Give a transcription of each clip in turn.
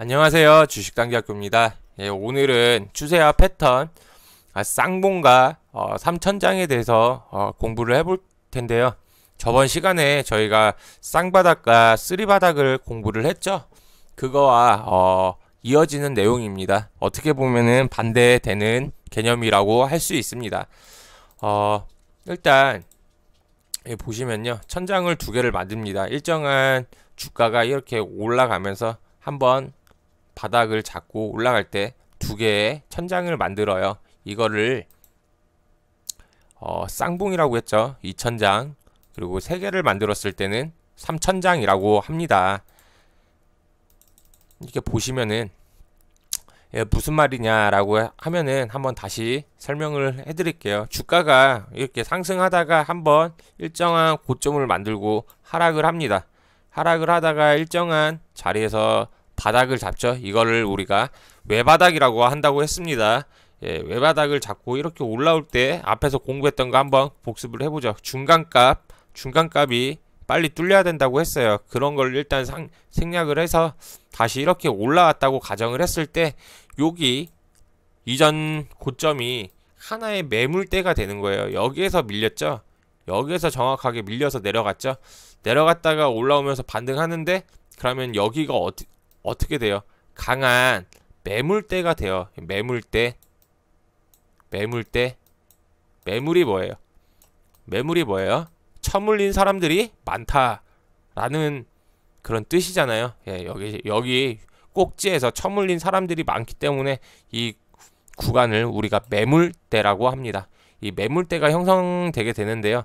안녕하세요. 주식당기학교입니다. 오늘은 추세와 패턴, 쌍봉과 3천장에 대해서 공부를 해볼 텐데요. 저번 시간에 저희가 쌍바닥과 쓰리바닥을 공부를 했죠. 그거와 이어지는 내용입니다. 어떻게 보면은 반대되는 개념이라고 할 수 있습니다. 일단 보시면요, 천장을 두 개를 만듭니다. 일정한 주가가 이렇게 올라가면서 한번 바닥을 잡고 올라갈 때 두 개의 천장을 만들어요. 이거를 쌍봉이라고 했죠. 2천장. 그리고 세 개를 만들었을 때는 3천장이라고 합니다. 이렇게 보시면은 무슨 말이냐라고 하면은 한번 다시 설명을 해드릴게요. 주가가 이렇게 상승하다가 한번 일정한 고점을 만들고 하락을 합니다. 하락을 하다가 일정한 자리에서 바닥을 잡죠. 이거를 우리가 외바닥이라고 한다고 했습니다. 외바닥을 잡고 이렇게 올라올 때 앞에서 공부했던 거 한번 복습을 해보죠. 중간값이 빨리 뚫려야 된다고 했어요. 그런 걸 일단 생략을 해서 다시 이렇게 올라왔다고 가정을 했을 때 여기 이전 고점이 하나의 매물대가 되는 거예요. 여기에서 밀렸죠. 여기에서 정확하게 밀려서 내려갔죠. 내려갔다가 올라오면서 반등하는데 그러면 여기가 어떻게 돼요? 강한 매물대가 돼요. 매물이 뭐예요? 매물이 뭐예요? 처물린 사람들이 많다라는 그런 뜻이잖아요. 여기 꼭지에서 처물린 사람들이 많기 때문에 이 구간을 우리가 매물대라고 합니다. 이 매물대가 형성되게 되는데요.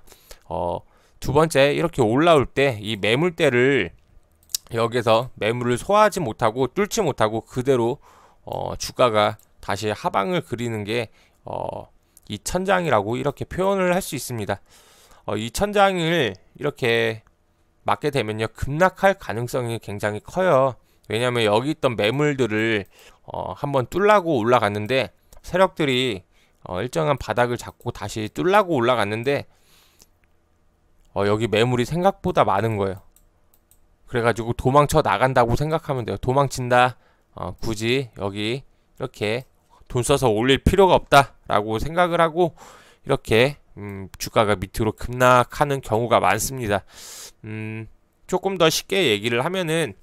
두 번째, 이렇게 올라올 때 이 매물대를 여기서 매물을 소화하지 못하고 뚫지 못하고 그대로 주가가 다시 하방을 그리는 게 이 천장이라고 이렇게 표현을 할 수 있습니다. 이 천장을 이렇게 맞게 되면요, 급락할 가능성이 굉장히 커요. 왜냐하면 여기 있던 매물들을 한번 뚫라고 올라갔는데 세력들이 일정한 바닥을 잡고 다시 뚫라고 올라갔는데 여기 매물이 생각보다 많은 거예요. 그래가지고 도망쳐 나간다고 생각하면 돼요. 도망친다. 굳이 여기 이렇게 돈 써서 올릴 필요가 없다라고 생각을 하고 이렇게 주가가 밑으로 급락하는 경우가 많습니다. 조금 더 쉽게 얘기를 하면은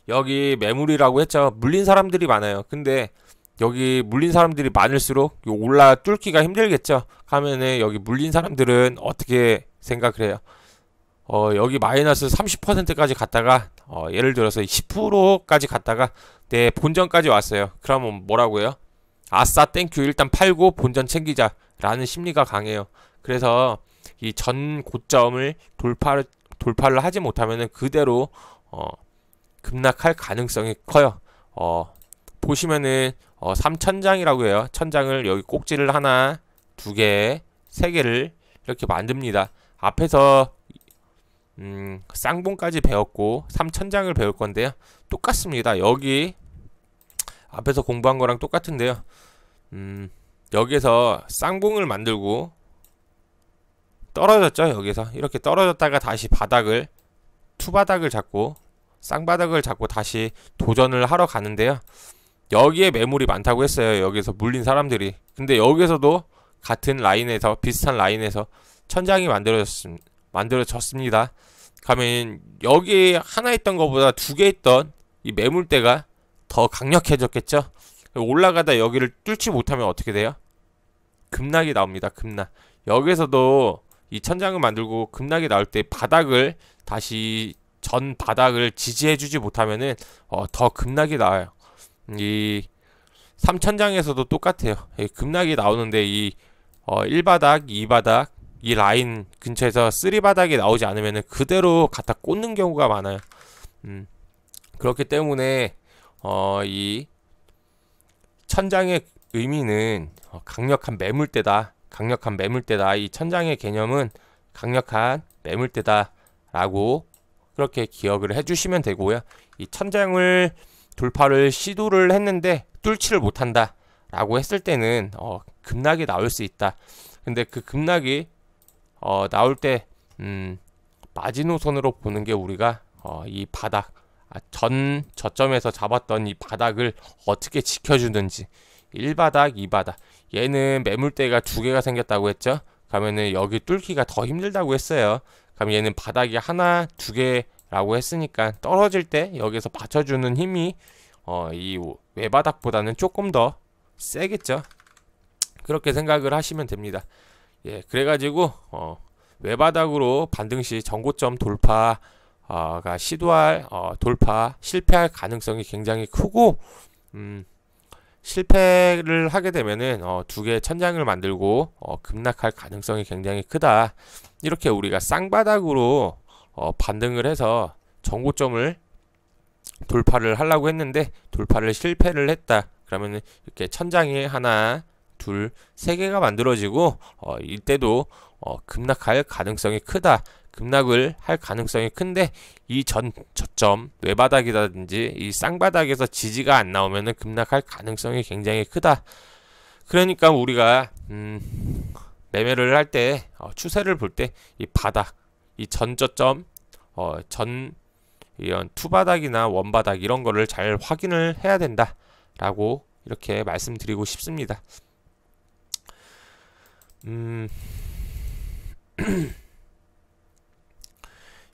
여기 매물이라고 했죠. 물린 사람들이 많아요. 근데 여기 물린 사람들이 많을수록 올라 뚫기가 힘들겠죠. 가면은 여기 물린 사람들은 어떻게 생각을 해요? 여기 마이너스 30%까지 갔다가 예를 들어서 10%까지 갔다가 내 본전까지 왔어요. 그러면 뭐라고 해요? 아싸 땡큐, 일단 팔고 본전 챙기자 라는 심리가 강해요. 그래서 이 전 고점을 돌파를 하지 못하면은 그대로 급락할 가능성이 커요. 보시면은 3천장이라고 해요. 천장을 여기 꼭지를 하나, 두 개, 세 개를 이렇게 만듭니다. 앞에서 쌍봉까지 배웠고 3천장을 배울 건데요. 똑같습니다. 여기 앞에서 공부한 거랑 똑같은데요. 여기서 쌍봉을 만들고 떨어졌죠. 여기서 이렇게 떨어졌다가 다시 투바닥을 잡고 쌍바닥을 잡고 다시 도전을 하러 가는데요. 여기에 매물이 많다고 했어요. 여기서 물린 사람들이. 근데 여기서도 같은 라인에서, 비슷한 라인에서 천장이 만들어졌습니다. 가면 여기 하나 있던 것보다 두 개 있던 이 매물대가 더 강력해졌겠죠. 올라가다 여기를 뚫지 못하면 어떻게 돼요? 급락이 나옵니다. 급락. 여기서도 이 천장을 만들고 급락이 나올 때 바닥을 다시 전 바닥을 지지해주지 못하면은 더 급락이 나와요. 이 3천장에서도 똑같아요. 급락이 나오는데 이 1바닥, 2바닥 이 라인 근처에서 3바닥이 나오지 않으면 그대로 갖다 꽂는 경우가 많아요. 그렇기 때문에 이 천장의 의미는 강력한 매물대다. 이 천장의 개념은 강력한 매물대다 라고 그렇게 기억을 해주시면 되고요. 이 천장을 돌파를 시도를 했는데 뚫지를 못한다 라고 했을 때는 급락이 나올 수 있다. 근데 그 급락이 나올 때 마지노선으로 보는 게 우리가 이 바닥 전 저점에서 잡았던 이 바닥을 어떻게 지켜주는지. 1바닥, 2바닥. 얘는 매물대가 두 개가 생겼다고 했죠. 그러면은 여기 뚫기가 더 힘들다고 했어요. 그럼 얘는 바닥이 하나, 두 개라고 했으니까 떨어질 때 여기서 받쳐주는 힘이 이 외바닥보다는 조금 더 세겠죠. 그렇게 생각을 하시면 됩니다. 예, 그래가지고 외바닥으로 반등 시 전고점 돌파가 시도할 돌파 실패할 가능성이 굉장히 크고, 실패를 하게 되면은 두 개의 천장을 만들고 급락할 가능성이 굉장히 크다. 이렇게 우리가 쌍바닥으로 반등을 해서 전고점을 돌파를 하려고 했는데 돌파를 실패를 했다. 그러면은 이렇게 천장이 하나, 둘, 세 개가 만들어지고 이때도 급락할 가능성이 크다. 급락을 할 가능성이 큰데 이 저점 외바닥이라든지 이 쌍바닥에서 지지가 안 나오면은 급락할 가능성이 굉장히 크다. 그러니까 우리가 매매를 할 때 추세를 볼 때 이 바닥, 이 전저점, 이런 투바닥이나 원바닥 이런 거를 잘 확인을 해야 된다라고 이렇게 말씀드리고 싶습니다.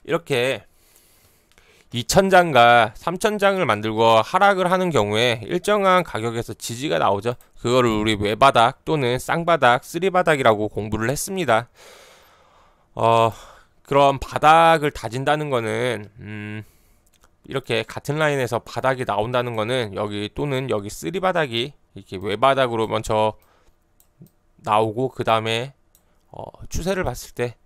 이렇게 2,000장과 3,000장을 만들고 하락을 하는 경우에 일정한 가격에서 지지가 나오죠. 그거를 우리 외바닥 또는 쌍바닥, 쓰리바닥이라고 공부를 했습니다. 그런 바닥을 다진다는 거는 이렇게 같은 라인에서 바닥이 나온다는 거는 여기 또는 여기 쓰리바닥이 이렇게 외바닥으로 먼저 나오고 그 다음에 추세를 봤을 때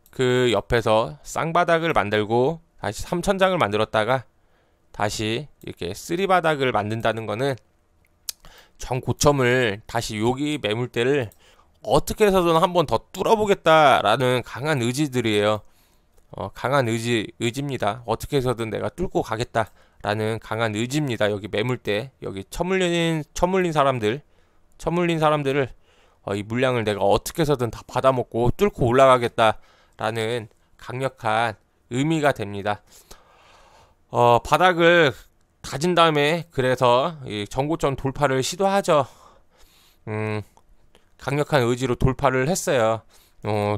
그 옆에서 쌍바닥을 만들고 다시 3,000장을 만들었다가 다시 이렇게 쓰리바닥을 만든다는 거는 전 고점을 다시 여기 매물대를 어떻게 해서든 한번 더 뚫어보겠다라는 강한 의지들이에요. 강한 의지입니다. 어떻게 해서든 내가 뚫고 가겠다라는 강한 의지입니다. 여기 매물대, 여기 처물린 사람들을 이 물량을 내가 어떻게 해서든 다 받아먹고 뚫고 올라가겠다라는 강력한 의미가 됩니다. 바닥을 다진 다음에 그래서 이 전고점 돌파를 시도하죠. 강력한 의지로 돌파를 했어요.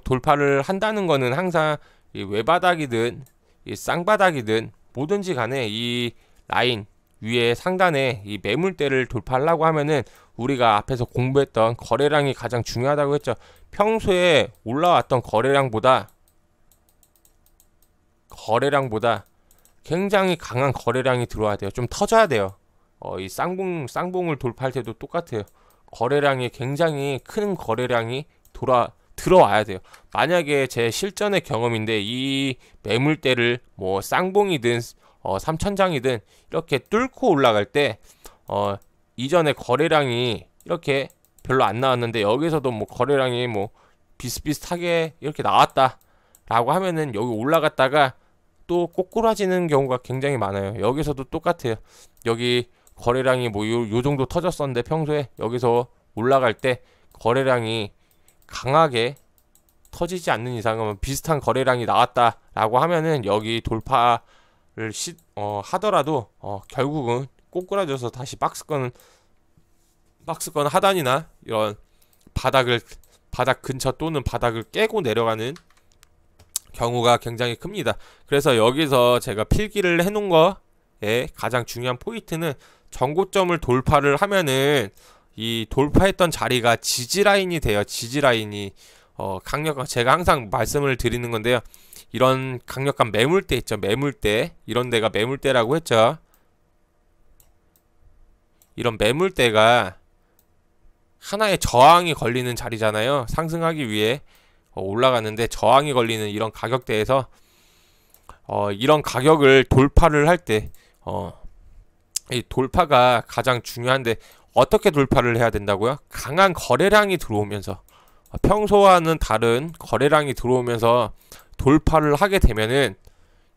돌파를 한다는 거는 항상 이 외바닥이든 이 쌍바닥이든 뭐든지 간에 이 라인 위에 상단에 이 매물대를 돌파하려고 하면은 우리가 앞에서 공부했던 거래량이 가장 중요하다고 했죠. 평소에 올라왔던 거래량보다 굉장히 강한 거래량이 들어와야 돼요. 좀 터져야 돼요. 이 쌍봉을 돌파할 때도 똑같아요. 거래량이 굉장히 큰 거래량이 들어와야 돼요. 만약에 제 실전의 경험인데 이 매물대를 뭐 쌍봉이든 3,000장이든 이렇게 뚫고 올라갈 때 이전에 거래량이 이렇게 별로 안 나왔는데 여기서도 뭐 거래량이 뭐 비슷비슷하게 이렇게 나왔다라고 하면은 여기 올라갔다가 또 꼬꾸라지는 경우가 굉장히 많아요. 여기서도 똑같아요. 여기 거래량이 뭐 요 정도 터졌었는데 평소에 여기서 올라갈 때 거래량이 강하게 터지지 않는 이상은 비슷한 거래량이 나왔다라고 하면은 여기 돌파를 하더라도 결국은 꼬꾸라져서 다시 박스권 하단이나 이런 바닥 근처 또는 바닥을 깨고 내려가는 경우가 굉장히 큽니다. 그래서 여기서 제가 필기를 해놓은 거에 가장 중요한 포인트는 전고점을 돌파를 하면은 이 돌파했던 자리가 지지라인이 돼요. 지지라인이 강력한, 제가 항상 말씀을 드리는 건데요. 이런 강력한 매물대 있죠. 매물대, 이런 데가 매물대라고 했죠. 이런 매물대가 하나의 저항이 걸리는 자리잖아요. 상승하기 위해 올라가는데 저항이 걸리는 이런 가격대에서 이런 가격을 돌파를 할 때 이 돌파가 가장 중요한데 어떻게 돌파를 해야 된다고요? 강한 거래량이 들어오면서 평소와는 다른 거래량이 들어오면서 돌파를 하게 되면은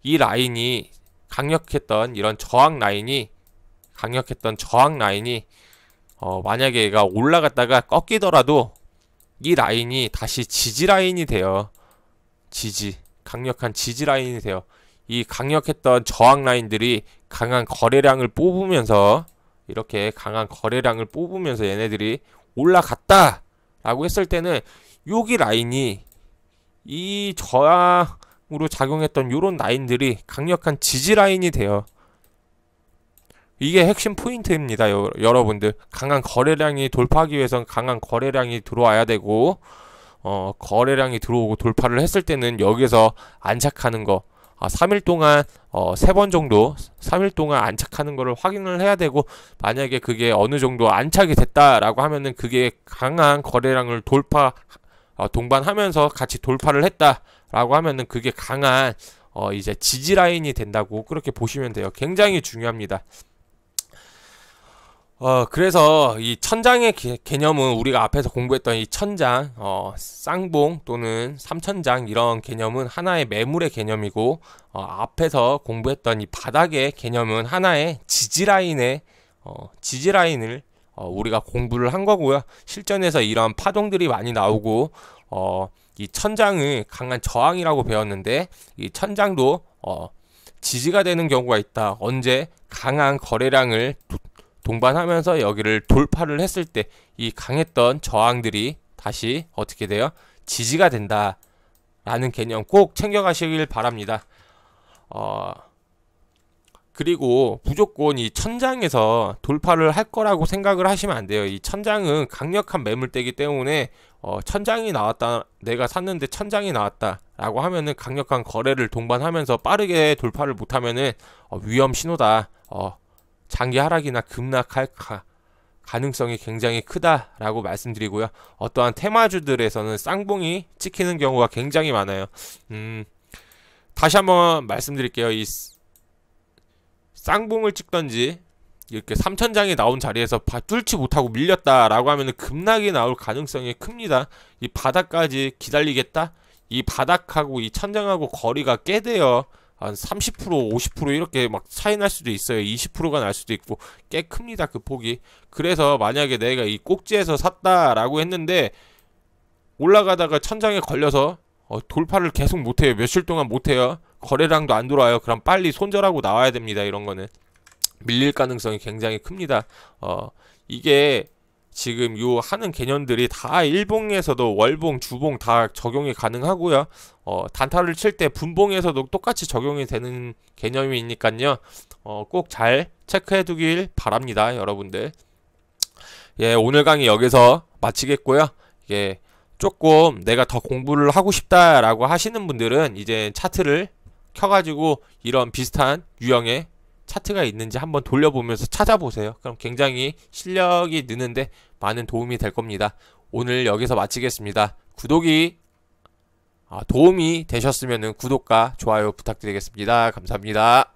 이 라인이 강력했던 이런 저항 라인이 만약에 얘가 올라갔다가 꺾이더라도 이 라인이 다시 지지 라인이 돼요. 강력한 지지 라인이 돼요. 이 강력했던 저항 라인들이 강한 거래량을 뽑으면서 이렇게 강한 거래량을 뽑으면서 얘네들이 올라갔다 라고 했을 때는 여기 라인이 이 저항으로 작용했던 요런 라인들이 강력한 지지 라인이 돼요. 이게 핵심 포인트입니다. 여러분들, 강한 거래량이 돌파하기 위해서는 강한 거래량이 들어와야 되고, 거래량이 들어오고 돌파를 했을 때는 여기서 안착하는 거, 3일 동안 3번 정도 3일 동안 안착하는 거를 확인을 해야 되고, 만약에 그게 어느 정도 안착이 됐다라고 하면은 그게 강한 거래량을 동반하면서 같이 돌파를 했다라고 하면은 그게 강한 이제 지지 라인이 된다고 그렇게 보시면 돼요. 굉장히 중요합니다. 그래서 이 천장의 개념은 우리가 앞에서 공부했던 이 천장, 쌍봉 또는 삼천장 이런 개념은 하나의 매물의 개념이고, 앞에서 공부했던 이 바닥의 개념은 하나의 지지라인을 우리가 공부를 한 거고요. 실전에서 이런 파동들이 많이 나오고, 이 천장을 강한 저항이라고 배웠는데, 이 천장도 지지가 되는 경우가 있다. 언제? 강한 거래량을 동반하면서 여기를 돌파를 했을 때 이 강했던 저항들이 다시 어떻게 돼요? 지지가 된다 라는 개념 꼭 챙겨가시길 바랍니다. 그리고 무조건 이 천장에서 돌파를 할 거라고 생각을 하시면 안 돼요. 이 천장은 강력한 매물대이기 때문에 천장이 나왔다, 내가 샀는데 천장이 나왔다 라고 하면은 강력한 거래를 동반하면서 빠르게 돌파를 못하면은 위험 신호다, 장기 하락이나 급락할 가능성이 굉장히 크다라고 말씀드리고요. 어떠한 테마주들에서는 쌍봉이 찍히는 경우가 굉장히 많아요. 다시 한번 말씀드릴게요. 이 쌍봉을 찍던지 이렇게 3천장이 나온 자리에서 뚫지 못하고 밀렸다라고 하면 급락이 나올 가능성이 큽니다. 이 바닥까지 기다리겠다? 이 바닥하고 이 천장하고 거리가 꽤 돼요. 한 30%, 50% 이렇게 막 차이 날 수도 있어요. 20%가 날 수도 있고 꽤 큽니다. 그 폭이. 그래서 만약에 내가 이 꼭지에서 샀다라고 했는데 올라가다가 천장에 걸려서 돌파를 계속 못해요. 며칠 동안 못해요. 거래량도 안 들어와요. 그럼 빨리 손절하고 나와야 됩니다. 이런 거는 밀릴 가능성이 굉장히 큽니다. 이게 지금 요 하는 개념들이 다 일봉에서도 월봉, 주봉 다 적용이 가능하고요. 단타를 칠 때 분봉에서도 똑같이 적용이 되는 개념이니까요. 꼭 잘 체크해 두길 바랍니다, 여러분들. 예, 오늘 강의 여기서 마치겠고요. 예, 조금 내가 더 공부를 하고 싶다라고 하시는 분들은 이제 차트를 켜가지고 이런 비슷한 유형의 차트가 있는지 한번 돌려보면서 찾아보세요. 그럼 굉장히 실력이 느는데 많은 도움이 될 겁니다. 오늘 여기서 마치겠습니다. 도움이 되셨으면 구독과 좋아요 부탁드리겠습니다. 감사합니다.